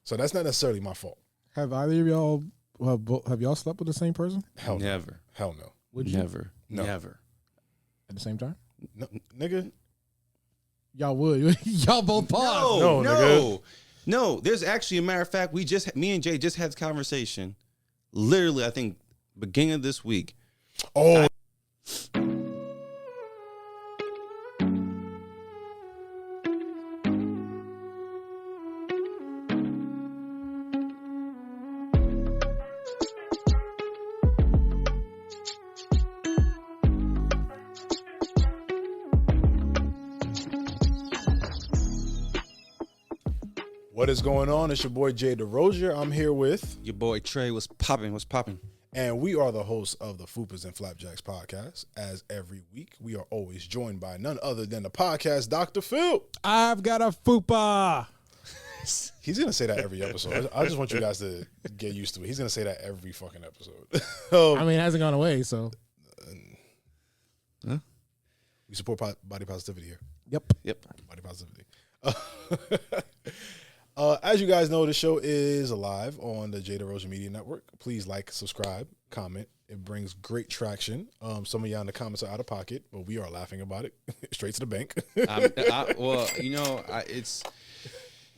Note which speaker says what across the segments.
Speaker 1: So that's not necessarily my fault.
Speaker 2: Have either of y'all have y'all slept with the same person?
Speaker 1: Hell no.
Speaker 3: Never.
Speaker 1: Hell no.
Speaker 2: Would you?
Speaker 3: Never.
Speaker 1: No.
Speaker 3: Never.
Speaker 2: At the same time?
Speaker 1: No, nigga.
Speaker 2: Y'all would. Y'all both paused.
Speaker 1: No, nigga.
Speaker 3: No. There's actually a matter of fact, me and Jay just had this conversation. Literally, I think beginning of this week.
Speaker 1: Oh. What is going on? It's your boy Jay Derosier. I'm here with
Speaker 3: Your boy Trey was popping. What's popping?
Speaker 1: and we are the hosts of the Fupas and Flapjacks Podcast. As every week, we are always joined by none other than the podcast Dr. Phil.
Speaker 2: I've got a fupa.
Speaker 1: He's going to say that every episode. I just want you guys to get used to it. He's going to say that every fucking episode.
Speaker 2: I mean, it hasn't gone away, so.
Speaker 3: Huh?
Speaker 1: We support body positivity here.
Speaker 2: Yep.
Speaker 1: Body positivity. As you guys know, the show is live on the Jay Derosier Media Network. Please like, subscribe, comment. It brings great traction. Some of y'all in the comments are out of pocket, but we are laughing about it. Straight to the bank.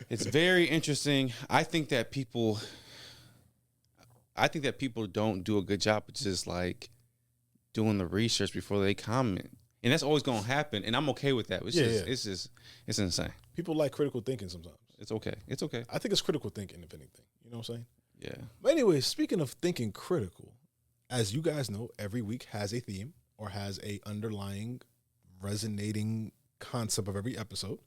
Speaker 3: It's very interesting. I think that people don't do a good job of just like doing the research before they comment. And that's always going to happen. And I'm okay with that. It's insane.
Speaker 1: People like critical thinking sometimes.
Speaker 3: It's okay.
Speaker 1: I think it's critical thinking, if anything. You know what I'm saying?
Speaker 3: Yeah.
Speaker 1: But anyway, speaking of thinking critical, as you guys know, every week has a theme or has a underlying resonating concept of every episode.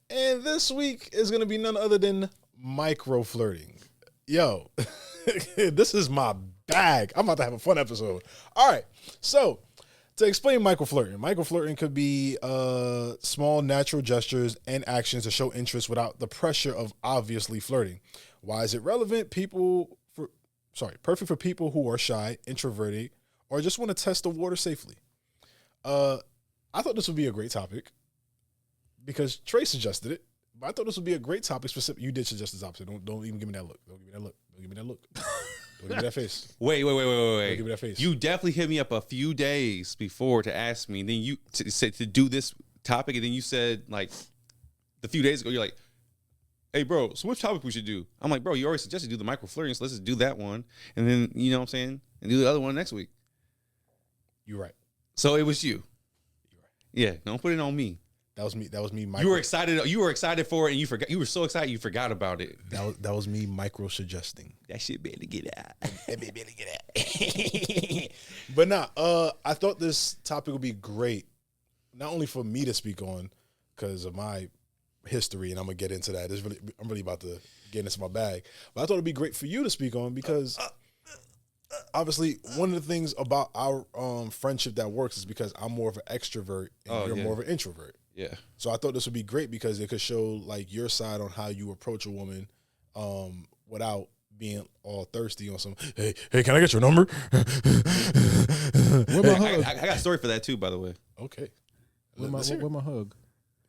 Speaker 1: And this week is going to be none other than micro-flirting. Yo, this is my bag. I'm about to have a fun episode. All right. So to explain micro-flirting could be small natural gestures and actions to show interest without the pressure of obviously flirting. Why is it relevant? Perfect for people who are shy, introverted, or just want to test the water safely. I thought this would be a great topic because Trey suggested it, but I thought this would be a great topic. You did suggest this opposite. Don't even give me that look. Don't give me that look. Don't give me that look. Don't give me that face.
Speaker 3: Wait.
Speaker 1: Don't give me that face.
Speaker 3: You definitely hit me up a few days before to ask me, and then you said to do this topic, and then you said like a few days ago, you're like, "Hey, bro, so what topic we should do?" I'm like, "Bro, you already suggested do the micro-flirting, so let's just do that one, and then you know what I'm saying, and do the other one next week."
Speaker 1: You're right.
Speaker 3: So it was you.
Speaker 1: You're right.
Speaker 3: Yeah, don't put it on me.
Speaker 1: That was me.
Speaker 3: You were excited. You were excited for it, and you forgot. You were so excited you forgot about it.
Speaker 1: That was me micro suggesting.
Speaker 3: That shit better get out.
Speaker 1: But I thought this topic would be great, not only for me to speak on because of my history, and I'm gonna get into that. I'm really about to get into my bag. But I thought it'd be great for you to speak on because obviously one of the things about our friendship that works is because I'm more of an extrovert and you're more of an introvert.
Speaker 3: Yeah.
Speaker 1: So I thought this would be great because it could show like your side on how you approach a woman without being all thirsty on some, hey, can I get your number?
Speaker 3: I got a story for that too, by the way.
Speaker 1: Okay.
Speaker 2: Where my hug?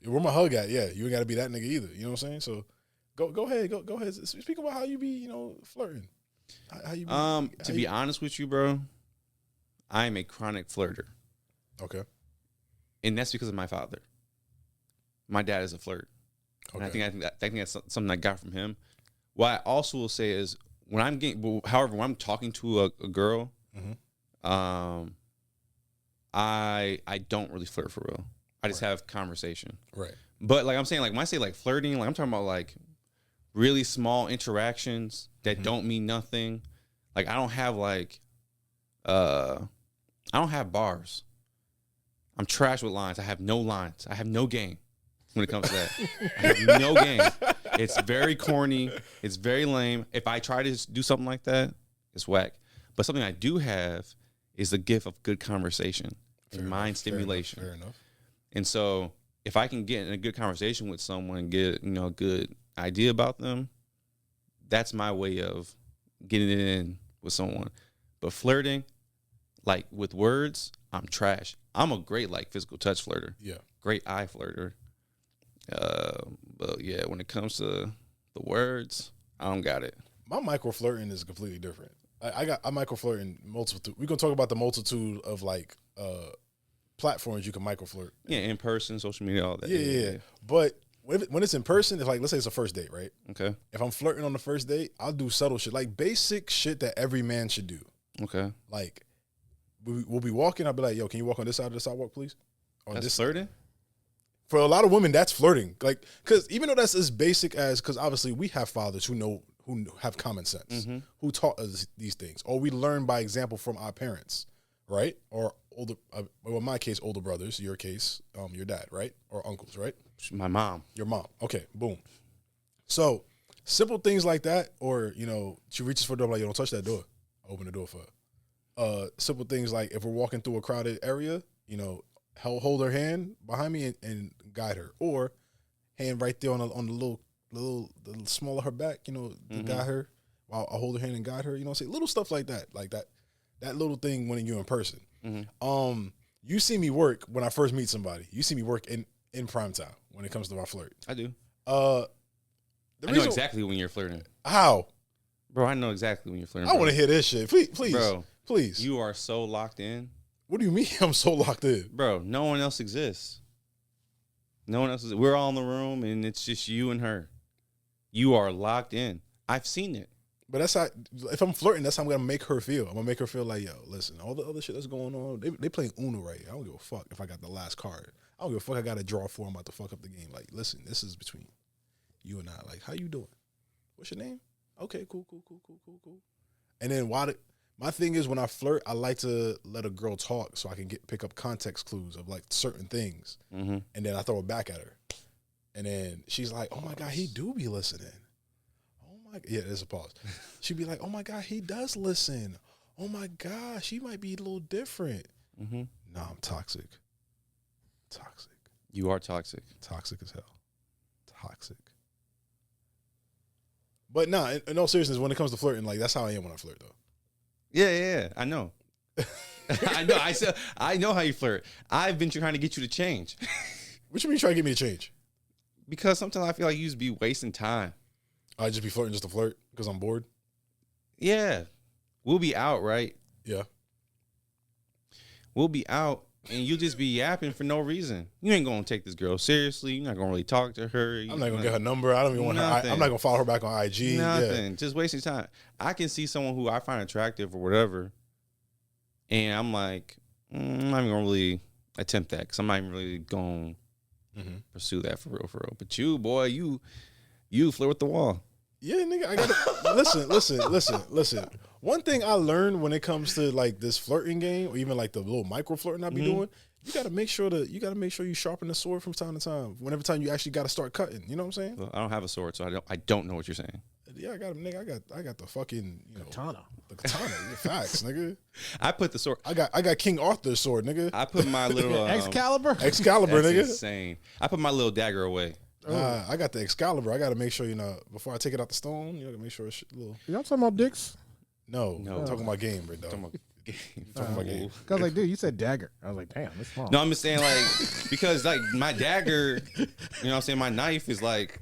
Speaker 1: Where my hug at? Yeah, you ain't got to be that nigga either. You know what I'm saying? So go ahead. Go ahead. Speak about how you be, flirting. How you be,
Speaker 3: to be honest with you, bro, I am a chronic flirter.
Speaker 1: Okay.
Speaker 3: And that's because of my father. My dad is a flirt.
Speaker 1: Okay.
Speaker 3: And I think that's something I got from him. What I also will say is when I'm talking to a girl,
Speaker 1: mm-hmm.
Speaker 3: I don't really flirt for real. I just have conversation.
Speaker 1: Right.
Speaker 3: But like I'm saying, like when I say like flirting, like I'm talking about like really small interactions that don't mean nothing. Like I don't have bars. I'm trash with lines. I have no lines. I have no game when it comes to that. I have no game. It's very corny. It's very lame. If I try to do something like that, it's whack. But something I do have is the gift of good conversation and mind stimulation.
Speaker 1: Fair enough.
Speaker 3: And so if I can get in a good conversation with someone and get, a good idea about them, that's my way of getting it in with someone. But flirting, like with words, I'm trash. I'm a great like physical touch flirter.
Speaker 1: Yeah.
Speaker 3: Great eye flirter. But yeah, when it comes to the words, I don't got it.
Speaker 1: My micro-flirting is completely different. I micro-flirting multiple. We're going to talk about the multitude of like platforms you can micro-flirt.
Speaker 3: Yeah, in person, social media, all that.
Speaker 1: Yeah. But when it's in person, if like, let's say it's a first date, right?
Speaker 3: Okay.
Speaker 1: If I'm flirting on the first date, I'll do subtle shit, like basic shit that every man should do.
Speaker 3: Okay.
Speaker 1: Like, we'll be walking, I'll be like, yo, can you walk on this side of the sidewalk, please? Or
Speaker 3: That's
Speaker 1: this
Speaker 3: flirting?
Speaker 1: For a lot of women, that's flirting. Like, because even though that's as basic as, because obviously we have fathers who have common sense, who taught us these things, or we learn by example from our parents, right? Or older, well, in my case, older brothers. Your case, your dad, right? Or uncles, right?
Speaker 3: My mom.
Speaker 1: Your mom. Okay, boom. So simple things like that, or she reaches for the door, like, don't touch that door. I open the door for her. Simple things like if we're walking through a crowded area, hold her hand behind me and guide her, or hand right there on the little small of her back, to guide her. I'll hold her hand and guide her. Say little stuff like that, that little thing when you're in person. You see me work when I first meet somebody. You see me work in prime time when it comes to our flirt.
Speaker 3: I do.
Speaker 1: I
Speaker 3: know exactly when you're flirting.
Speaker 1: How?
Speaker 3: Bro, I know exactly when you're flirting.
Speaker 1: I want to hear this shit. Please.
Speaker 3: Bro,
Speaker 1: please.
Speaker 3: You are so locked in.
Speaker 1: What do you mean I'm so locked in?
Speaker 3: Bro, no one else exists. No one else is. We're all in the room, and it's just you and her. You are locked in. I've seen it.
Speaker 1: But that's how, if I'm flirting, that's how I'm going to make her feel. I'm going to make her feel like, yo, listen, all the other shit that's going on, they playing Uno right here. I don't give a fuck if I got the last card. I don't give a fuck I got to draw 4. I'm about to fuck up the game. Like, listen, this is between you and I. Like, how you doing? What's your name? Okay, cool. And then my thing is when I flirt, I like to let a girl talk so I can pick up context clues of like certain things. And then I throw it back at her. And then she's like, oh my God, he do be listening. Yeah, there's a pause. She'd be like, oh my God, he does listen. Oh my gosh, he might be a little different. Nah, I'm toxic.
Speaker 3: You are toxic.
Speaker 1: Toxic as hell. Toxic. But nah, in all seriousness, when it comes to flirting, like that's how I am when I flirt though.
Speaker 3: Yeah, I know. I know how you flirt. I've been trying to get you to change.
Speaker 1: What you mean trying to get me to change?
Speaker 3: Because sometimes I feel like you just be wasting time.
Speaker 1: I just be flirting just to flirt because I'm bored?
Speaker 3: Yeah. We'll be out, right?
Speaker 1: Yeah.
Speaker 3: We'll be out, and you'll just be yapping for no reason. You ain't going to take this girl seriously. You're not going to really talk to her.
Speaker 1: I'm not going to get her number. I don't even want her. I'm not going to follow her back on IG.
Speaker 3: Nothing.
Speaker 1: Yeah.
Speaker 3: Just wasting time. I can see someone who I find attractive or whatever, and I'm like, I'm not even going to really attempt that because I'm not even really going to pursue that for real. But you, boy, you flirt with the wall.
Speaker 1: Yeah, nigga, I gotta listen. One thing I learned when it comes to like this flirting game, or even like the little micro flirting I be doing, you gotta make sure you sharpen the sword from time to time. Whenever time you actually gotta start cutting. You know what I'm saying?
Speaker 3: Well, I don't have a sword, so I don't know what you're saying.
Speaker 1: Yeah, I got the fucking
Speaker 2: katana.
Speaker 1: The katana. Facts, nigga.
Speaker 3: I put the sword.
Speaker 1: I got King Arthur's sword, nigga.
Speaker 3: I put my little
Speaker 2: Excalibur,
Speaker 3: that's
Speaker 1: nigga.
Speaker 3: Insane. I put my little dagger away.
Speaker 1: I got the Excalibur. I got to make sure, before I take it out the stone, make sure it's a little.
Speaker 2: Y'all talking about dicks?
Speaker 1: No. I'm talking about game, bro. Talking about game.
Speaker 2: I was like, dude, you said dagger. I was like, damn, that's small.
Speaker 3: No, I'm just saying, like, because, like, my dagger, my knife is, like,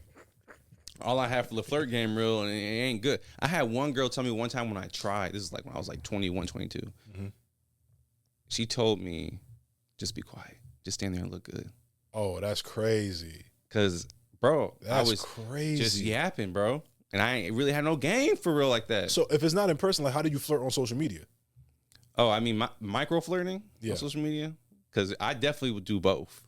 Speaker 3: all I have for the flirt game real, and it ain't good. I had one girl tell me one time when I tried, this is, like, when I was, like, 21, 22. She told me, just be quiet. Just stand there and look good.
Speaker 1: Oh, that's crazy.
Speaker 3: Because, bro, I was
Speaker 1: crazy.
Speaker 3: Just yapping, bro. And I ain't really had no game for real like that.
Speaker 1: So if it's not in person, like how do you flirt on social media?
Speaker 3: Oh, I mean, micro-flirting on social media? Because I definitely would do both.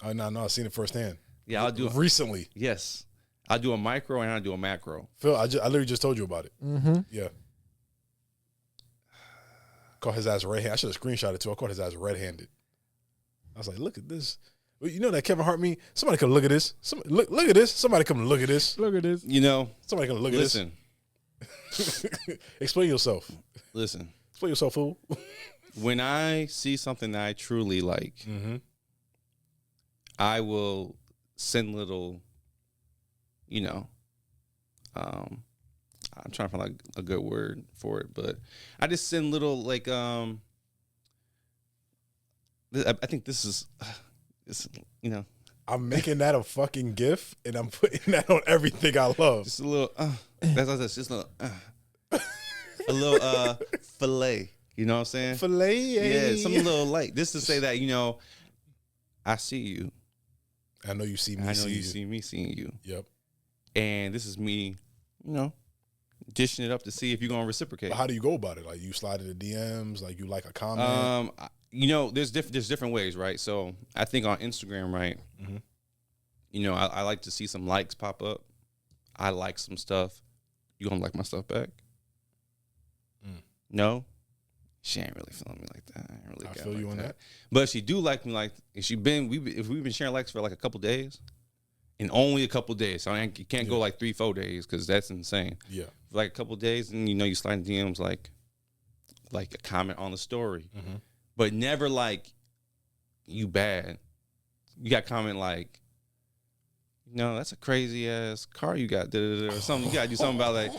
Speaker 1: No, I've seen it firsthand.
Speaker 3: Yeah, I'll do it.
Speaker 1: Recently.
Speaker 3: Yes. I'll do a micro and I'll do a macro.
Speaker 1: Phil, I literally just told you about it. Yeah. Caught his ass red-handed. I should have screenshot it too. I caught his ass red-handed. I was like, look at this. You know that Kevin Hart meme? Somebody come look at this. Look at this. Somebody come look at this.
Speaker 2: Look at this.
Speaker 1: Somebody come look at this. Listen. Explain yourself.
Speaker 3: Listen.
Speaker 1: Explain yourself, fool.
Speaker 3: When I see something that I truly like, I will send little, I'm trying to find like a good word for it, but I just send little like, I think this is...
Speaker 1: I'm making that a fucking GIF, and I'm putting that on everything I love.
Speaker 3: Just a little, That's just a little fillet. You know what I'm saying?
Speaker 1: Filet.
Speaker 3: Yeah, something a little light. Just to say that, I see you.
Speaker 1: I know you see me.
Speaker 3: I know you see me seeing you.
Speaker 1: Yep.
Speaker 3: And this is me, dishing it up to see if you're gonna reciprocate.
Speaker 1: But how do you go about it? Like you slide into DMs, like you like a comment.
Speaker 3: There's different ways, right? So I think on Instagram, right? Mm-hmm. I like to see some likes pop up. I like some stuff. You gonna like my stuff back? No, she ain't really feeling me like that. I
Speaker 1: feel you on that.
Speaker 3: But she do like me. Like if we've been sharing likes for like a couple days, and only a couple days. So you can't go like 3-4 days because that's insane. Yeah, for like a couple days, and you slide in DMs like a comment on the story, but never like you bad. You got comment like, that's a crazy ass car you got, or something. You gotta do something about like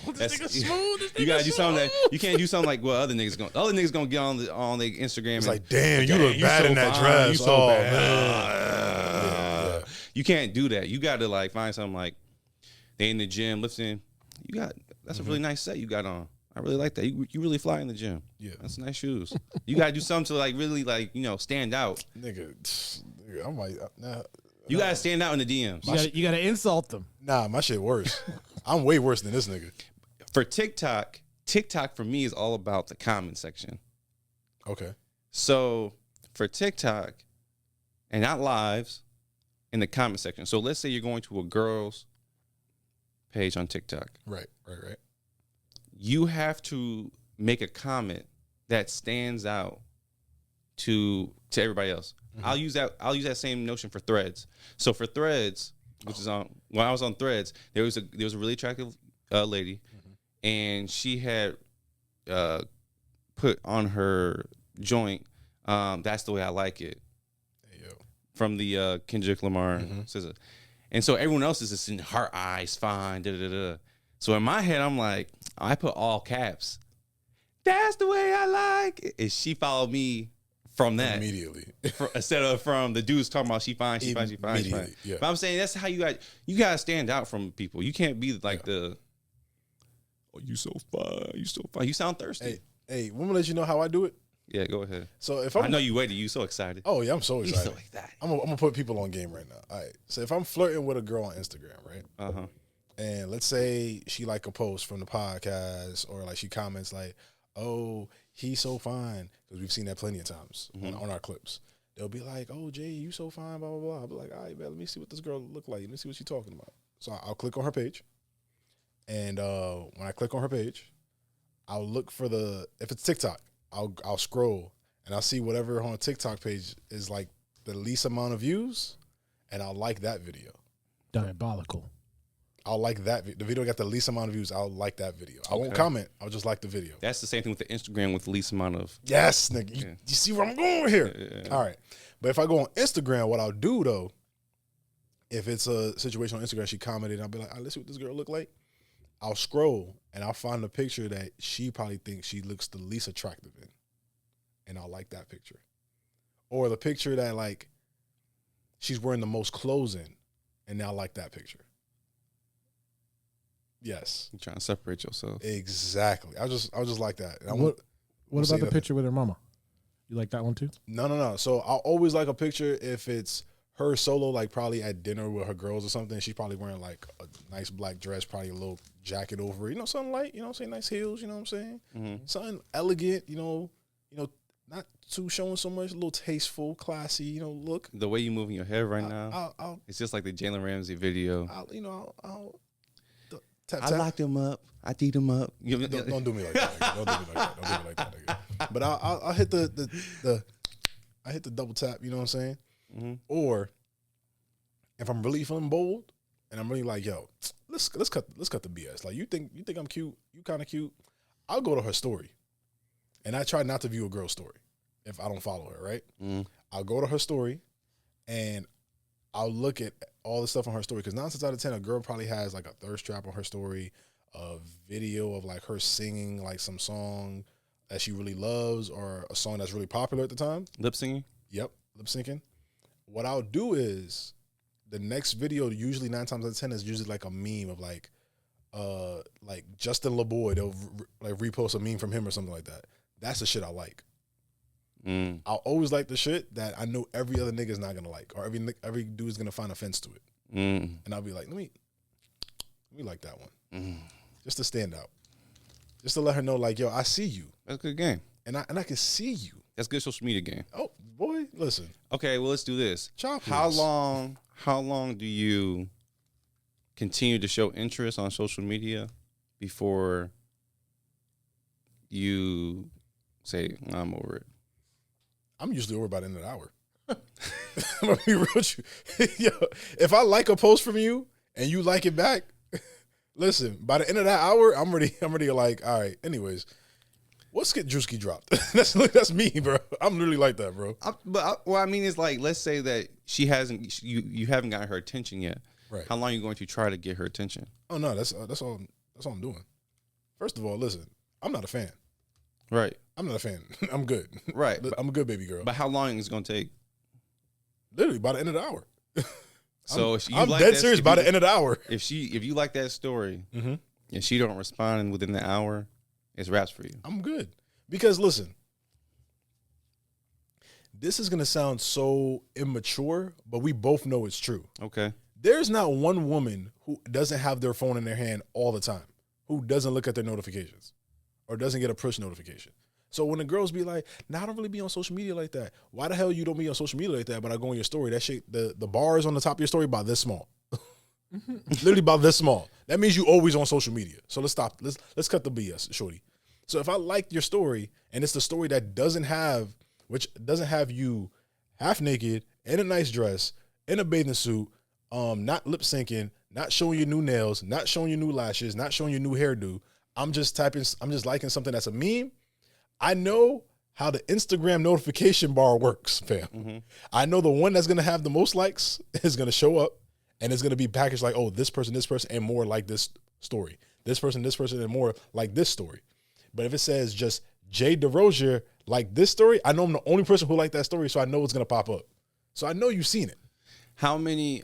Speaker 3: you gotta do something that you can't do something like other niggas gonna get on the Instagram.
Speaker 1: It's like, damn, you look bad in that dress.
Speaker 3: You so bad. Man. You can't do that. You gotta like find something like they in the gym lifting. That's a really nice set you got on. I really like that. You really fly in the gym. Yeah, that's nice shoes. You gotta do something to like really like stand out.
Speaker 1: Nigga, I'm like nah.
Speaker 3: You gotta stand out in the DMs.
Speaker 2: You gotta insult them.
Speaker 1: Nah, my shit worse. I'm way worse than this nigga.
Speaker 3: For TikTok for me is all about the comment section.
Speaker 1: Okay.
Speaker 3: So for TikTok, and not lives, in the comment section. So let's say you're going to a girl's page on TikTok.
Speaker 1: Right.
Speaker 3: You have to make a comment that stands out to everybody else. Mm-hmm. I'll use that same notion for Threads. So for Threads, which is when I was on Threads, there was a really attractive lady, and she had put on her joint, "That's the way I like it," from the Kendrick Lamar SZA. And so everyone else is just in her eyes fine. Da da da. So in my head, I'm like, I put all caps. That's the way I like it. And she followed me from that
Speaker 1: immediately,
Speaker 3: instead of from the dudes talking about she fine. Yeah. But I'm saying that's how you got to stand out from people. You can't be like you so fine, you sound thirsty.
Speaker 1: Hey, I'm gonna let you know how I do it.
Speaker 3: Yeah, go ahead.
Speaker 1: So if
Speaker 3: I know you waited, you so excited.
Speaker 1: Oh yeah, I'm so excited.
Speaker 3: So excited.
Speaker 1: I'm gonna put people on game right now. All right. So if I'm flirting with a girl on Instagram, right? And let's say she like a post from the podcast, or like she comments like, "Oh, he's so fine," because we've seen that plenty of times on our clips. They'll be like, "Oh, Jay, you so fine," blah blah blah. I'll be like, "All right, man, let me see what this girl look like. Let me see what she's talking about." So I'll click on her page, and when I click on her page, I'll look for if it's TikTok, I'll scroll and I'll see whatever on TikTok page is like the least amount of views, and I'll like that video.
Speaker 2: Diabolical.
Speaker 1: I'll like that. The video got the least amount of views. I'll like that video. I won't comment. I'll just like the video.
Speaker 3: That's the same thing with the Instagram with the least amount of.
Speaker 1: Yes, nigga. You see where I'm going here? Yeah. All right. But if I go on Instagram, what I'll do though, if it's a situation on Instagram, she commented, I'll be like, let's see what this girl look like. I'll scroll and I'll find a picture that she probably thinks she looks the least attractive in, and I'll like that picture. Or the picture that like she's wearing the most clothes in, and I'll like that picture. Yes.
Speaker 3: You're trying to separate yourself.
Speaker 1: Exactly. I just like that.
Speaker 2: What about the picture with her mama? You like that one too?
Speaker 1: No. So I'll always like a picture if it's her solo, like probably at dinner with her girls or something. She's probably wearing like a nice black dress, probably a little jacket over it. Something light, what I'm saying? Nice heels, you know what I'm saying? Mm-hmm. Something elegant, not too showing so much, a little tasteful, classy, look.
Speaker 3: The way you moving your hair right now, it's just like the Jalen Ramsey video.
Speaker 1: I'll tap.
Speaker 3: I locked him up. I beat him up.
Speaker 1: Don't do me like that. Nigga. Don't do me like that. Nigga. But I'll hit I hit the double tap. You know what I'm saying? Mm-hmm. Or if I'm really feeling bold and I'm really like, yo, let's cut the BS. Like you think I'm cute? You kind of cute? I'll go to her story, and I try not to view a girl's story if I don't follow her. Right? Mm-hmm. I'll go to her story, and I'll look at all the stuff on her story, because 9 times out of 10, a girl probably has like a thirst trap on her story, a video of like her singing like some song that she really loves, or a song that's really popular at the time.
Speaker 3: Lip singing?
Speaker 1: Yep, lip syncing. What I'll do is the next video, usually 9 times out of 10, is usually like a meme of like Justin LeBoy, they'll like repost a meme from him or something like that. That's the shit I like. I'll always like the shit that I know every other nigga's not gonna like, or every dude's gonna find offense to it. And I'll be like, let me like that one, just to stand out, just to let her know, like, yo, I see you.
Speaker 3: That's a good game,
Speaker 1: and I can see you.
Speaker 3: That's good social media game.
Speaker 1: Oh boy, listen.
Speaker 3: Okay, well, let's do this.
Speaker 1: Chop
Speaker 3: How
Speaker 1: this.
Speaker 3: long do you continue to show interest on social media before you say, I'm over it?
Speaker 1: I'm usually over by the end of the hour. I'm gonna be real with you. Yo, if I like a post from you and you like it back, listen, by the end of that hour, I'm ready like, all right, anyways, what's get Drewski dropped? That's me, bro. I'm literally like that, bro.
Speaker 3: I mean, it's like, let's say that she hasn't, you haven't gotten her attention yet.
Speaker 1: Right.
Speaker 3: How long are you going to try to get her attention?
Speaker 1: Oh no, that's all I'm doing. First of all, listen, I'm not a fan.
Speaker 3: Right.
Speaker 1: I'm not a fan. I'm good.
Speaker 3: Right.
Speaker 1: I'm a good baby girl.
Speaker 3: But how long is it going to take?
Speaker 1: Literally by the end of the hour.
Speaker 3: So
Speaker 1: I'm dead serious by the end of the hour.
Speaker 3: If you like that story
Speaker 1: and
Speaker 3: she don't respond within the hour, it's wraps for you.
Speaker 1: I'm good. Because listen, this is gonna sound so immature, but we both know it's true.
Speaker 3: Okay.
Speaker 1: There's not one woman who doesn't have their phone in their hand all the time, who doesn't look at their notifications or doesn't get a push notification. So when the girls be like, nah, I don't really be on social media like that. Why the hell you don't be on social media like that, but I go on your story? That shit, the bars on the top of your story about this small. Literally about this small. That means you always on social media. So let's stop. Let's cut the BS, shorty. So if I like your story and it's the story that doesn't have you half naked, in a nice dress, in a bathing suit, not lip syncing, not showing your new nails, not showing your new lashes, not showing your new hairdo. I'm just liking something that's a meme. I know how the Instagram notification bar works, fam. I know the one that's gonna have the most likes is gonna show up and it's gonna be packaged like, oh, this person, and more like this story. This person, and more like this story. But if it says just Jay Derosier like this story, I know I'm the only person who liked that story, so I know it's gonna pop up. So I know you've seen it.
Speaker 3: How many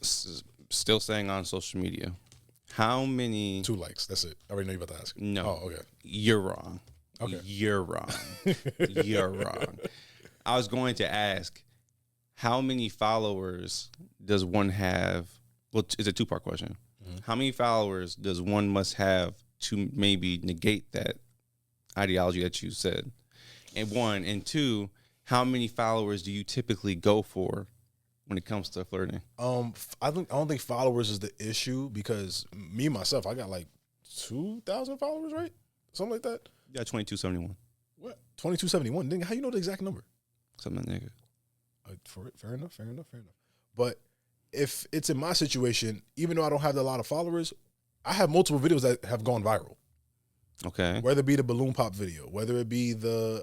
Speaker 3: still staying on social media? How many?
Speaker 1: 2 likes. That's it. I already know you're about to ask.
Speaker 3: No.
Speaker 1: Oh, okay.
Speaker 3: You're wrong.
Speaker 1: Okay.
Speaker 3: You're wrong. You're wrong. I was going to ask, how many followers does one have? Well, it's a 2-part question. How many followers does one must have to maybe negate that ideology that you said? And 1, and 2, how many followers do you typically go for when it comes to flirting?
Speaker 1: I don't think followers is the issue, because me myself, I got like 2,000 followers, right? Something like that.
Speaker 3: Yeah, 2271.
Speaker 1: What? 2271. Nigga, how you know the exact number?
Speaker 3: Something nigga.
Speaker 1: Fair enough. But if it's in my situation, even though I don't have a lot of followers, I have multiple videos that have gone viral.
Speaker 3: Okay.
Speaker 1: Whether it be the balloon pop video, whether it be the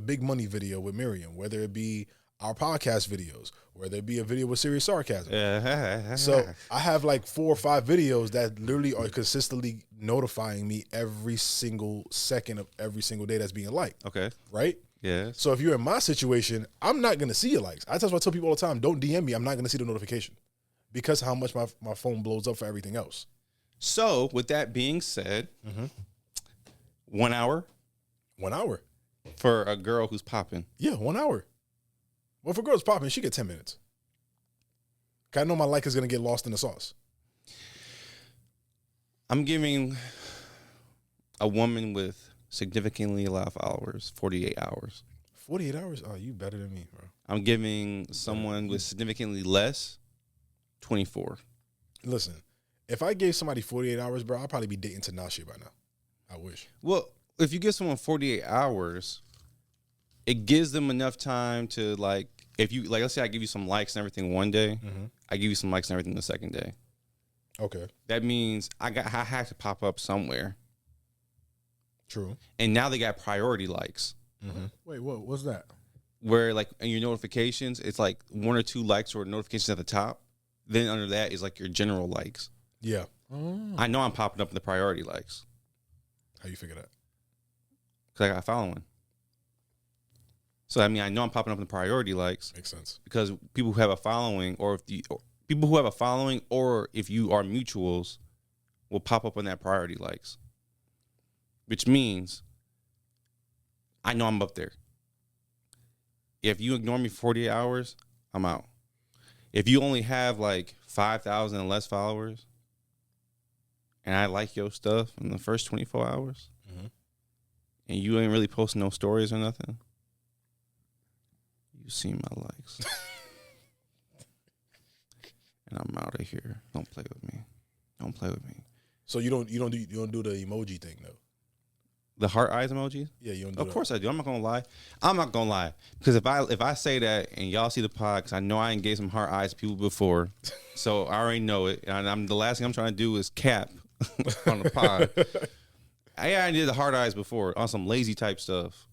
Speaker 1: big money video with Miriam, whether it be our podcast videos, whether it be a video with serious sarcasm. So I have like 4 or 5 videos that literally are consistently notifying me every single second of every single day that's being liked.
Speaker 3: Okay.
Speaker 1: Right?
Speaker 3: Yes.
Speaker 1: So if you're in my situation, I'm not going to see your likes. That's why I tell people all the time, don't DM me. I'm not going to see the notification because how much my phone blows up for everything else.
Speaker 3: So with that being said, 1 hour?
Speaker 1: 1 hour.
Speaker 3: For a girl who's popping.
Speaker 1: Yeah, 1 hour. Well, if a girl's popping, she get 10 minutes. Cause I know my like is going to get lost in the sauce.
Speaker 3: I'm giving a woman with significantly a lot of followers 48 hours.
Speaker 1: 48 hours? Oh, you better than me, bro.
Speaker 3: I'm giving someone with significantly less 24.
Speaker 1: Listen, if I gave somebody 48 hours, bro, I'd probably be dating Tinashe by now. I wish.
Speaker 3: Well, if you give someone 48 hours, it gives them enough time to, like, if you, like, let's say I give you some likes and everything one day, I give you some likes and everything the second day.
Speaker 1: Okay.
Speaker 3: That means I have to pop up somewhere.
Speaker 1: True.
Speaker 3: And now they got priority likes.
Speaker 2: Wait, what's that?
Speaker 3: Where, like, in your notifications, it's like 1 or 2 likes or notifications at the top. Then under that is like your general likes.
Speaker 1: Yeah.
Speaker 3: I know I'm popping up in the priority likes.
Speaker 1: How you figure that?
Speaker 3: Because I got following. So, I mean, I know I'm popping up in the priority likes.
Speaker 1: Makes sense.
Speaker 3: Because people who have a following, or if you are mutuals, will pop up on that priority likes, which means I know I'm up there. If you ignore me for 48 hours, I'm out. If you only have like 5,000 and less followers and I like your stuff in the first 24 hours and you ain't really posting no stories or nothing, you see my likes. And I'm out of here. Don't play with me. Don't play with me.
Speaker 1: So you don't do the emoji thing though.
Speaker 3: The heart eyes emoji?
Speaker 1: Yeah, you don't do
Speaker 3: Of course I do. I'm not gonna lie. Because if I say that and y'all see the pod, because I know I ain't gave some heart eyes to people before, so I already know it. And I'm the last thing I'm trying to do is cap on the pod. I did the heart eyes before on some lazy type stuff.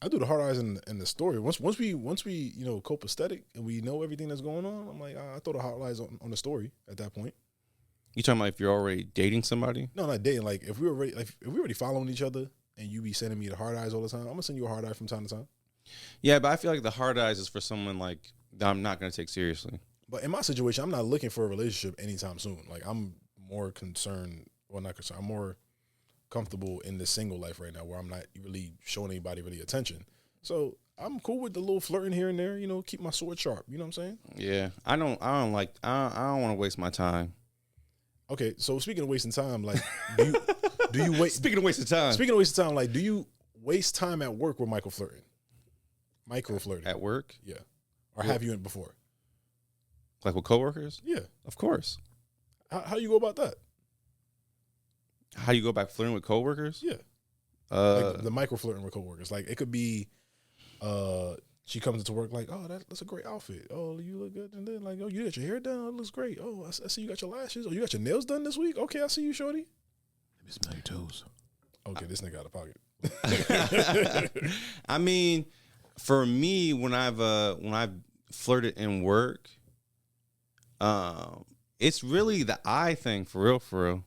Speaker 1: I do the hard eyes in the story. Once we copacetic and we know everything that's going on, I'm like, I throw the hard eyes on the story at that point.
Speaker 3: You talking about if you're already dating somebody?
Speaker 1: No, not dating. Like if we already following each other and you be sending me the hard eyes all the time, I'm gonna send you a hard eye from time to time.
Speaker 3: Yeah, but I feel like the hard eyes is for someone like that I'm not gonna take seriously.
Speaker 1: But in my situation, I'm not looking for a relationship anytime soon. Like I'm more concerned, well, not concerned. I'm more comfortable in this single life right now, where I'm not really showing anybody really attention. So I'm cool with the little flirting here and there. Keep my sword sharp. You know what I'm saying?
Speaker 3: Yeah, I don't want to waste my time.
Speaker 1: Okay, so speaking of wasting time, like, do you wait?
Speaker 3: Speaking of wasting time,
Speaker 1: like, do you waste time at work with micro-flirting? Micro-flirting.
Speaker 3: At work?
Speaker 1: Yeah. Or have you before?
Speaker 3: Like with coworkers?
Speaker 1: Yeah.
Speaker 3: Of course.
Speaker 1: How do you go about that?
Speaker 3: How do you go back flirting with coworkers?
Speaker 1: Yeah. Like the micro-flirting with coworkers. Like, it could be, she comes into work like, oh, that's a great outfit. Oh, you look good. And then like, oh, you got your hair done. Oh, it looks great. Oh, I see you got your lashes. Oh, you got your nails done this week. Okay, I see you, shorty.
Speaker 2: Let me smell your toes.
Speaker 1: Okay, this nigga out of pocket.
Speaker 3: I mean, for me, when I've flirted in work, it's really the eye thing for real.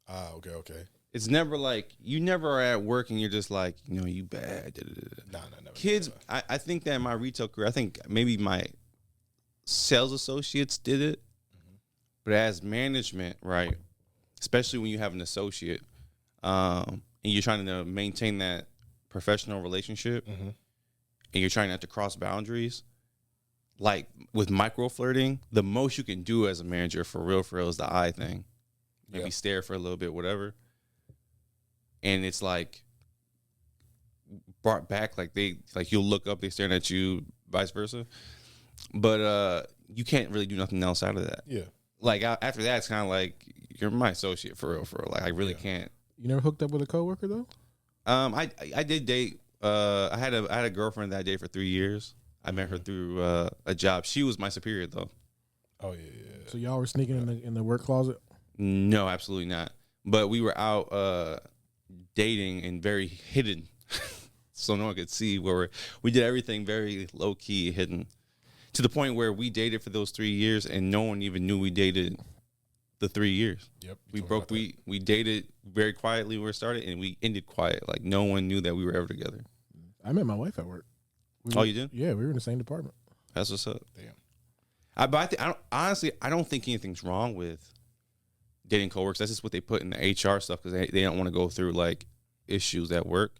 Speaker 1: Ah, okay.
Speaker 3: It's never like you never are at work and you're just like, you bad.
Speaker 1: Nah, never.
Speaker 3: Kids, I think that in my retail career, I think maybe my sales associates did it, but as management, right, especially when you have an associate, and you're trying to maintain that professional relationship, and you're trying not to cross boundaries, like with micro-flirting, the most you can do as a manager for real is the eye thing. Maybe stare for a little bit, whatever. And it's like brought back, like you'll look up, they staring at you, vice versa. But you can't really do nothing else out of that.
Speaker 1: Yeah.
Speaker 3: Like after that, it's kind of like you're my associate for real. Like I really can't.
Speaker 2: You never hooked up with a coworker though?
Speaker 3: I did date. I had a girlfriend that I dated for 3 years. I met her through a job. She was my superior though.
Speaker 1: Oh yeah.
Speaker 2: So y'all were sneaking in the work closet?
Speaker 3: No, absolutely not. But we were out dating and very hidden, so no one could see. We did everything very low key, hidden, to the point where we dated for those 3 years and no one even knew we dated the 3 years.
Speaker 1: Yep.
Speaker 3: We dated very quietly where it started, and we ended quiet. Like no one knew that we were ever together.
Speaker 2: I met my wife at work.
Speaker 3: You did?
Speaker 2: Yeah, we were in the same department.
Speaker 3: That's what's up.
Speaker 1: Damn.
Speaker 3: But I don't think anything's wrong with dating coworkers. That's just what they put in the HR stuff because they don't want to go through like issues at work.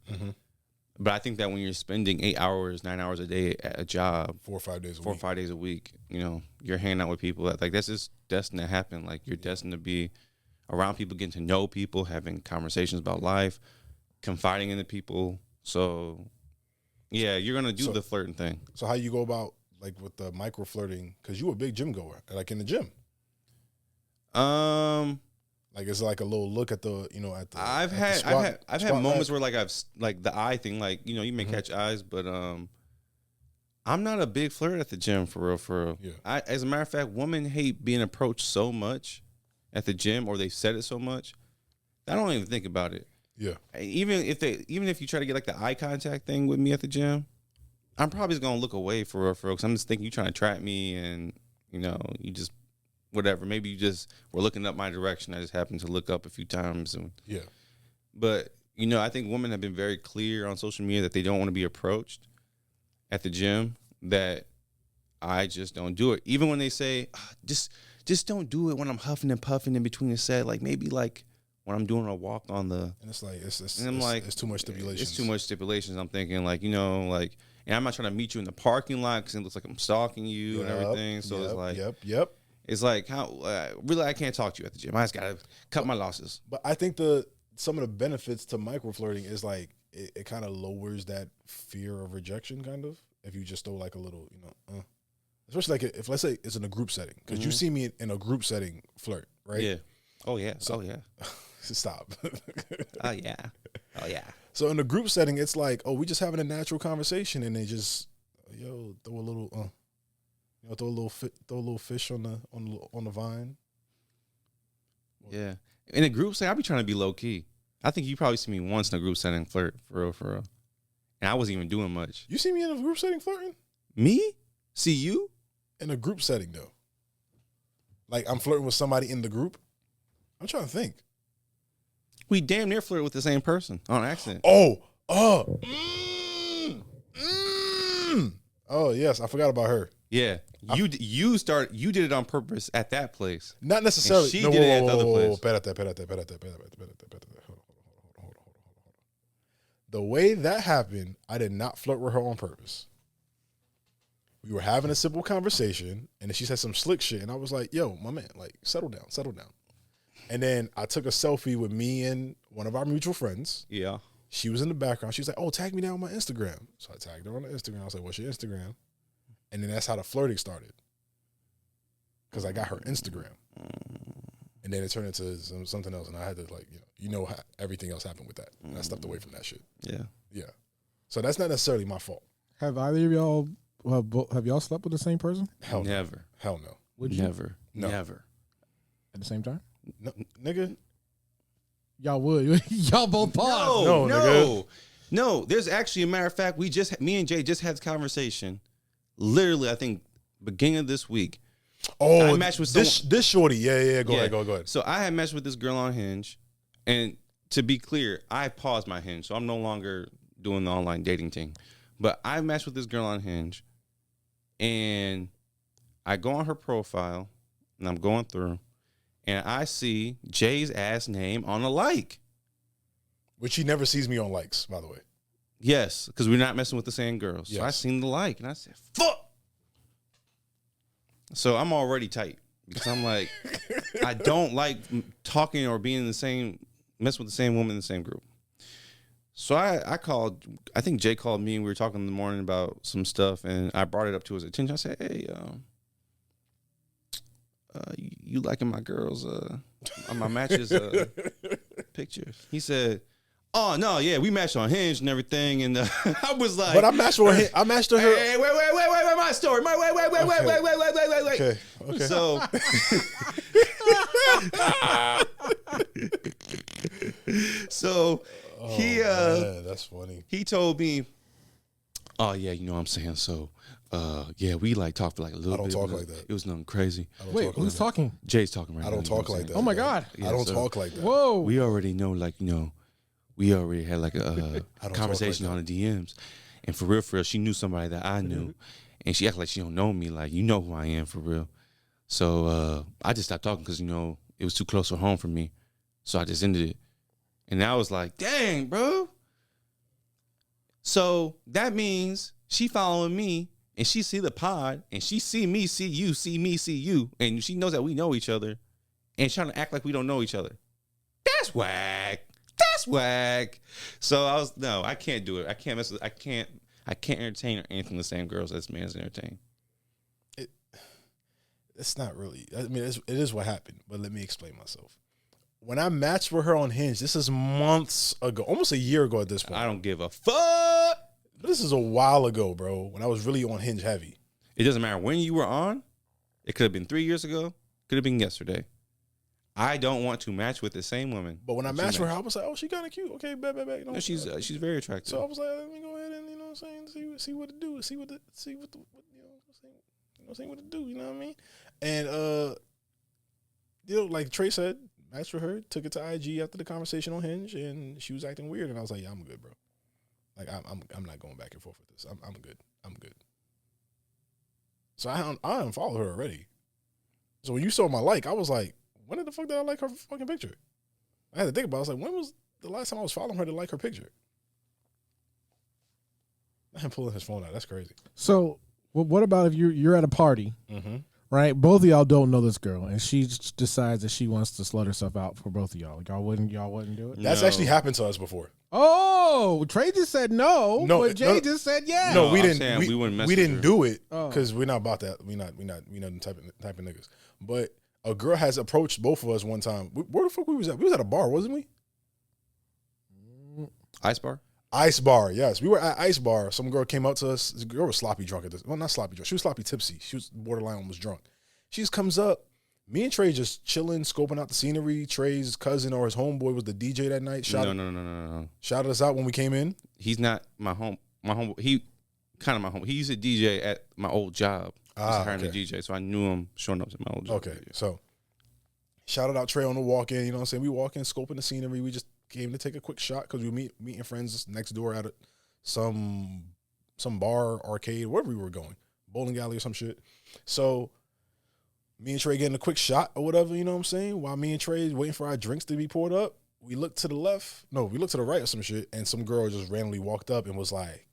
Speaker 3: But I think that when you're spending 8 hours, 9 hours a day at a job,
Speaker 1: 4 or 5 days a week.
Speaker 3: 4 or 5 days a week, you're hanging out with people like that's just destined to happen. Like you're destined to be around people, getting to know people, having conversations about life, confiding in the people. So yeah, you're gonna do the flirting thing.
Speaker 1: So how you go about like with the micro flirting? Because you a big gym goer, like in the gym. Like it's like a little look at the
Speaker 3: I've had moments where like I've like the eye thing, like you may catch eyes, but I'm not a big flirt at the gym for real. Yeah. As a matter of fact, women hate being approached so much at the gym, or they've said it so much. I don't even think about it.
Speaker 1: Yeah.
Speaker 3: Even if you try to get like the eye contact thing with me at the gym, I'm probably just gonna look away for real. Because I'm just thinking you trying to trap me, and you just whatever. Maybe you just were looking up my direction. I just happened to look up a few times, But I think women have been very clear on social media that they don't want to be approached at the gym. That I just don't do it. Even when they say, just don't do it when I'm huffing and puffing in between the set. Like maybe like when I'm doing a walk on the.
Speaker 1: And it's like
Speaker 3: and I'm like,
Speaker 1: it's too much stipulations.
Speaker 3: It's too much stipulations. I'm thinking like like, and I'm not trying to meet you in the parking lot because it looks like I'm stalking you and everything. So it's like,
Speaker 1: yep.
Speaker 3: It's like how really I can't talk to you at the gym. I just gotta cut my losses.
Speaker 1: But I think some of the benefits to micro-flirting is like it kind of lowers that fear of rejection, kind of. If you just throw like a little, especially like if let's say it's in a group setting, because you see me in a group setting flirt, right?
Speaker 3: Yeah. Oh yeah.
Speaker 1: Stop.
Speaker 3: Oh yeah. Oh yeah.
Speaker 1: So in a group setting, it's like, we just having a natural conversation, and they just, throw a little, throw a little fish on the vine.
Speaker 3: Yeah. In a group setting, I be trying to be low key. I think you probably see me once in a group setting flirt, for real. And I wasn't even doing much.
Speaker 1: You see me in a group setting flirting?
Speaker 3: Me? See you?
Speaker 1: In a group setting, though. Like, I'm flirting with somebody in the group? I'm trying to think.
Speaker 3: We damn near flirt with the same person on accident.
Speaker 1: Oh, yes, I forgot about her.
Speaker 3: Yeah. You did it on purpose at that place.
Speaker 1: Not necessarily.
Speaker 3: And she did it at the other place.
Speaker 1: Hold on. The way that happened, I did not flirt with her on purpose. We were having a simple conversation, and then she said some slick shit, and I was like, yo, my man, like, settle down. And then I took a selfie with me and one of our mutual friends.
Speaker 3: Yeah.
Speaker 1: She was in the background. She was like, oh, tag me down on my Instagram. So I tagged her on the Instagram. I was like, what's your Instagram? And then that's how the flirting started. Because I got her Instagram. And then it turned into something else. And I had to how everything else happened with that. And I stepped away from that shit.
Speaker 3: Yeah.
Speaker 1: Yeah. So that's not necessarily my fault.
Speaker 2: Have either of y'all have y'all slept with the same person?
Speaker 1: Hell no.
Speaker 3: Never.
Speaker 1: Hell no.
Speaker 2: Would you?
Speaker 3: Never.
Speaker 1: No.
Speaker 3: Never.
Speaker 2: At the same time?
Speaker 1: No, nigga.
Speaker 2: Y'all would. Y'all both paused.
Speaker 3: No. There's actually a matter of fact, me and Jay just had this conversation. Literally, I think beginning of this week.
Speaker 1: Oh,
Speaker 3: I matched with
Speaker 1: this shorty. Yeah. Go ahead.
Speaker 3: So I had matched with this girl on Hinge, and to be clear, I paused my Hinge, so I'm no longer doing the online dating thing. But I matched with this girl on Hinge, and I go on her profile, and I'm going through, and I see Jay's ass name on a like.
Speaker 1: Which he never sees me on likes, by the way.
Speaker 3: Yes, because we're not messing with the same girls.
Speaker 1: Yes.
Speaker 3: So I seen the like, and I said, fuck. So I'm already tight because I'm like, I don't like talking or being in messing with the same woman in the same group. So I called, I think Jay called me, and we were talking in the morning about some stuff, and I brought it up to his attention. I said, hey, you liking my girls, my matches pictures? He said, oh, no, yeah, we matched on Hinge and everything. And I was like.
Speaker 1: But I matched her.
Speaker 3: Hey, wait, my story. Wait.
Speaker 1: Okay.
Speaker 3: So. So he
Speaker 1: man, that's funny.
Speaker 3: He told me, oh yeah, you know what I'm saying? So yeah, we like talked for like a little bit.
Speaker 1: I don't talk like that.
Speaker 3: It was nothing crazy.
Speaker 2: Wait, who's talking?
Speaker 3: Jay's talking right now.
Speaker 1: I don't talk like that.
Speaker 2: Oh my God.
Speaker 1: I don't talk like that.
Speaker 2: Whoa.
Speaker 3: We already know, we already had like a conversation on the DMs. And for real, she knew somebody that I knew. And she acted like she don't know me. Like, you know who I am for real. So I just stopped talking because, it was too close to home for me. So I just ended it. And I was like, dang, bro. So that means she following me and she see the pod and she see me, see you, see me, see you. And she knows that we know each other and trying to act like we don't know each other. That's whack. So I can't do it. I can't mess with, I can't entertain or anything the same girls as man's entertain.
Speaker 1: It's not really. I mean, it is what happened. But let me explain myself. When I matched with her on Hinge, this is months ago, almost a year ago at this point.
Speaker 3: I don't give a fuck.
Speaker 1: This is a while ago, bro, when I was really on Hinge heavy.
Speaker 3: It doesn't matter when you were on. It could have been 3 years ago. Could have been yesterday. I don't want to match with the same woman.
Speaker 1: But when I matched with her, I was like, oh, she kind of cute. Okay, bet.
Speaker 3: No, she's very attractive.
Speaker 1: So I was like, let me go ahead and, see what it do. See what it do, you know what I mean? And, like Trey said, matched with her, took it to IG after the conversation on Hinge, and she was acting weird, and I was like, yeah, I'm good, bro. Like, I'm not going back and forth with this. I'm good. So I unfollowed her already. So when you saw my like, I was like, when the fuck did I like her fucking picture? I had to think about it. I was like, when was the last time I was following her to like her picture? I am pulling his phone out. That's crazy.
Speaker 2: So what about if you're at a party,
Speaker 1: Mm-hmm.
Speaker 2: right? Both of y'all don't know this girl, and she decides that she wants to slut herself out for both of y'all. Y'all wouldn't do it?
Speaker 1: That's
Speaker 3: No.
Speaker 1: actually happened to us before.
Speaker 2: Oh, Trey just said no,
Speaker 1: No,
Speaker 2: but Jay
Speaker 1: no.
Speaker 2: just said yes.
Speaker 1: No,
Speaker 3: No,
Speaker 1: we
Speaker 3: I'm
Speaker 1: didn't.
Speaker 3: saying we wouldn't mess
Speaker 1: we
Speaker 3: with
Speaker 1: didn't
Speaker 3: her.
Speaker 1: do it
Speaker 2: Oh.
Speaker 1: because we're not about that. We not the type of niggas. But a girl has approached both of us one time. Where the fuck we was at? We was at a bar, wasn't we?
Speaker 3: Ice bar?
Speaker 1: Ice bar, yes. We were at Ice bar. Some girl came up to us. This girl was sloppy drunk at this. Well, not sloppy drunk. She was sloppy tipsy. She was borderline almost drunk. She just comes up. Me and Trey just chilling, scoping out the scenery. Trey's cousin or his homeboy was the DJ that night.
Speaker 3: No.
Speaker 1: Shouted us out when we came in.
Speaker 3: He's not my home. He kind of my home. He used to DJ at my old job. I was hiring a DJ, so I knew him showing up to my old job.
Speaker 1: Okay, so shouted out Trey on the walk in. You know what I'm saying? We walk in, scoping the scenery. We just came to take a quick shot because we were meeting friends next door at some bar, arcade, wherever we were going, bowling alley or some shit. So me and Trey getting a quick shot or whatever, you know what I'm saying? While me and Trey waiting for our drinks to be poured up, we looked to the left. No, we looked to the right or some shit, and some girl just randomly walked up and was like,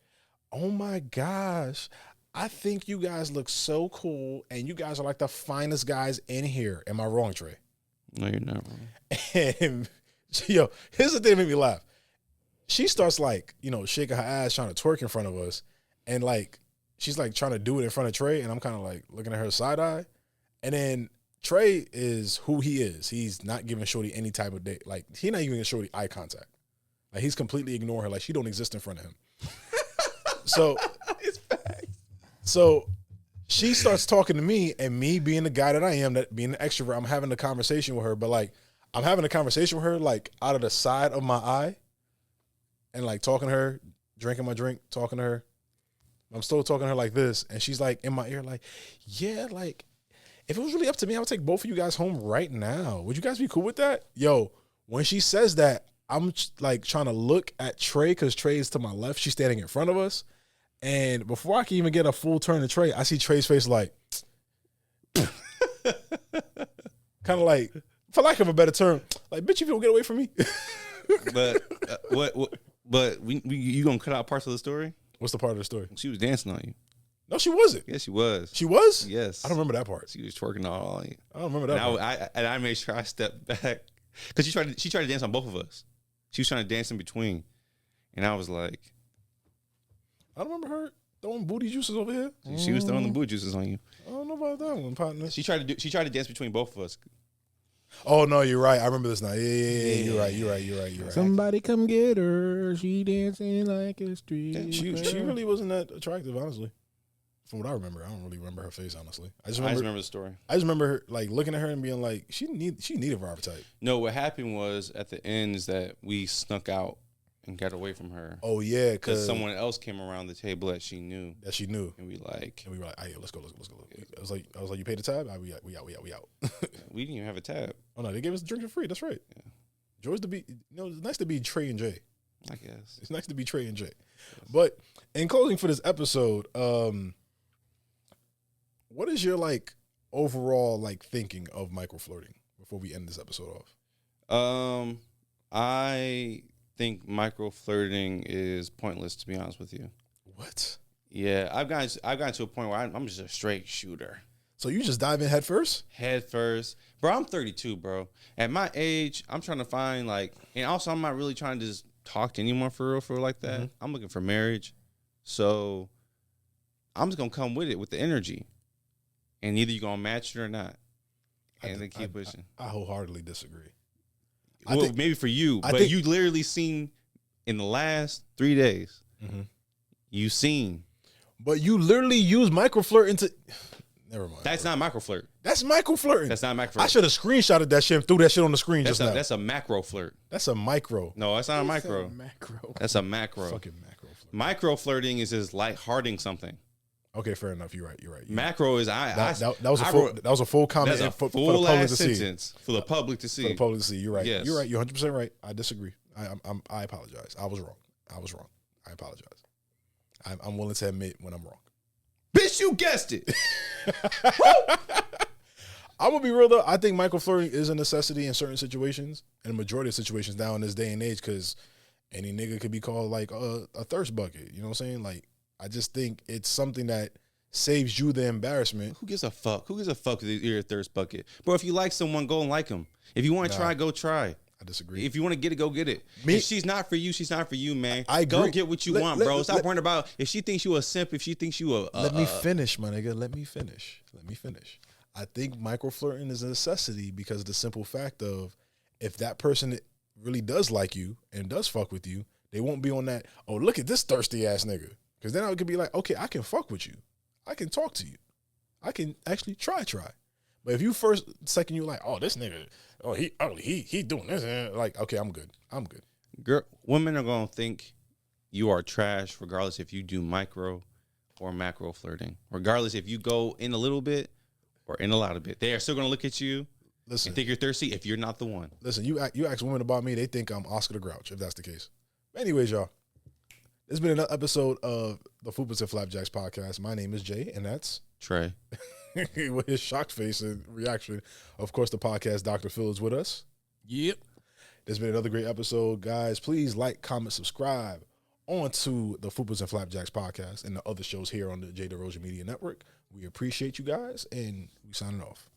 Speaker 1: "Oh my gosh, I think you guys look so cool, and you guys are like the finest guys in here." Am I wrong, Trey?
Speaker 3: No, you're not wrong.
Speaker 1: And yo, here's the thing that made me laugh. She starts like, shaking her ass, trying to twerk in front of us. And like, she's like trying to do it in front of Trey. And I'm kind of like looking at her side eye. And then Trey is who he is. He's not giving Shorty any type of date. Like, he's not even giving Shorty eye contact. Like, he's completely ignoring her. Like, she don't exist in front of him. So,
Speaker 3: It's facts.
Speaker 1: so she starts talking to me, and me being the guy that I am, that being the extrovert, I'm having a conversation with her. But like, I'm having a conversation with her like out of the side of my eye, and like talking to her, drinking my drink, talking to her. I'm still talking to her like this, and she's like in my ear, like, "Yeah, like if it was really up to me, I would take both of you guys home right now. Would you guys be cool with that?" Yo, when she says that, I'm like trying to look at Trey because Trey is to my left. She's standing in front of us. And before I can even get a full turn to Trey, I see Trey's face like, kind of like, for lack of a better term, like, "Bitch, you don't get away from me."
Speaker 3: But what? But you gonna cut out parts of the story?
Speaker 1: What's the part of the story?
Speaker 3: She was dancing on you.
Speaker 1: No, she wasn't.
Speaker 3: Yes, she was.
Speaker 1: She was?
Speaker 3: Yes.
Speaker 1: I don't remember that part.
Speaker 3: She was twerking all on you.
Speaker 1: I don't remember that part.
Speaker 3: And I made sure I stepped back because she tried to dance on both of us. She was trying to dance in between, and I was like,
Speaker 1: I don't remember her throwing booty juices over here.
Speaker 3: she was throwing the booty juices on you.
Speaker 1: I don't know about that one, partner.
Speaker 3: She tried to dance between both of us.
Speaker 1: Oh, no, you're right. I remember this now. Yeah. You're right.
Speaker 2: Somebody come get her. She dancing like a street.
Speaker 1: She really wasn't that attractive, honestly. From what I remember, I don't really remember her face, honestly. I just remember
Speaker 3: the story.
Speaker 1: I just remember her, like, looking at her and being like, she needed Robert type.
Speaker 3: No, what happened was at the end is that we snuck out and got away from her.
Speaker 1: Oh yeah,
Speaker 3: Because someone else came around the table that she knew.
Speaker 1: And we were like, "Hey, let's go. I was like, you paid the tab? We out.
Speaker 3: We didn't even have a tab.
Speaker 1: Oh no, they gave us the drink for free. That's right. Yeah. Joy's to be, it's nice to be Trey and Jay.
Speaker 3: I guess
Speaker 1: It's nice to be Trey and Jay. Yes. But in closing for this episode, what is your like overall like thinking of micro-flirting before we end this episode off?
Speaker 3: I think micro-flirting is pointless, to be honest with you.
Speaker 1: What?
Speaker 3: Yeah, I've gotten to a point where I'm just a straight shooter.
Speaker 1: So you just dive in head first?
Speaker 3: Head first. Bro, I'm 32, bro. At my age, I'm trying to find like, and also I'm not really trying to just talk to anyone for real like that. Mm-hmm. I'm looking for marriage. So I'm just going to come with it with the energy. And either you're going to match it or not. And then keep pushing.
Speaker 1: I wholeheartedly disagree.
Speaker 3: Well, maybe for you, but you literally seen in the last 3 days, you seen.
Speaker 1: But you literally use micro-flirting to... Never mind.
Speaker 3: That's not micro-flirt.
Speaker 1: That's micro-flirting.
Speaker 3: That's not micro-flirt.
Speaker 1: I should have screenshotted that shit and threw that shit on the screen just now.
Speaker 3: That's a macro-flirt.
Speaker 1: That's a micro.
Speaker 3: No, that's not a micro. That's a macro.
Speaker 1: Fucking macro-flirt.
Speaker 3: Micro-flirting is just light-hearting something.
Speaker 1: Okay, fair enough. You're right.
Speaker 3: Macro is
Speaker 1: that was a full comment
Speaker 3: for the public to see. For the public to see.
Speaker 1: For the public to see. You're right.
Speaker 3: Yes.
Speaker 1: You're right. You're 100% right. I disagree. I apologize. I was wrong. I apologize. I'm willing to admit when I'm wrong.
Speaker 3: Bitch, you guessed it.
Speaker 1: I'm gonna be real though. I think micro-flirting is a necessity in certain situations, and the majority of situations now in this day and age, because any nigga could be called like a thirst bucket. You know what I'm saying? Like, I just think it's something that saves you the embarrassment.
Speaker 3: Who gives a fuck? Who gives a fuck if you're a thirst bucket? Bro, if you like someone, go and like them. If you want to try, go try.
Speaker 1: I disagree.
Speaker 3: If you want to get it, go get it. If she's not for you, she's not for you, man.
Speaker 1: I agree.
Speaker 3: Go get what you want, bro. Stop worrying about if she thinks you a simp, if she thinks you a...
Speaker 1: Let me finish, my nigga. Let me finish. I think micro-flirting is a necessity because of the simple fact of if that person really does like you and does fuck with you, they won't be on that, oh, look at this thirsty ass nigga. Because then I could be like, okay, I can fuck with you. I can talk to you. I can actually try. But if you second you like, oh, this nigga, oh, he doing this, like, okay, I'm good.
Speaker 3: Girl, women are going to think you are trash regardless if you do micro or macro flirting. Regardless if you go in a little bit or in a lot of bit. They are still going to look at you and think you're thirsty if you're not the one.
Speaker 1: Listen, you ask women about me, they think I'm Oscar the Grouch, if that's the case. Anyways, y'all, this has been another episode of the Fupas Flapjacks Podcast. My name is Jay, and that's
Speaker 3: Trey.
Speaker 1: With his shocked face and reaction. Of course, the podcast Dr. Phil is with us.
Speaker 2: Yep.
Speaker 1: This has been another great episode. Guys, please like, comment, subscribe onto the Fupas and Flapjacks Podcast and the other shows here on the Jay Derosier Media Network. We appreciate you guys, and we signing off.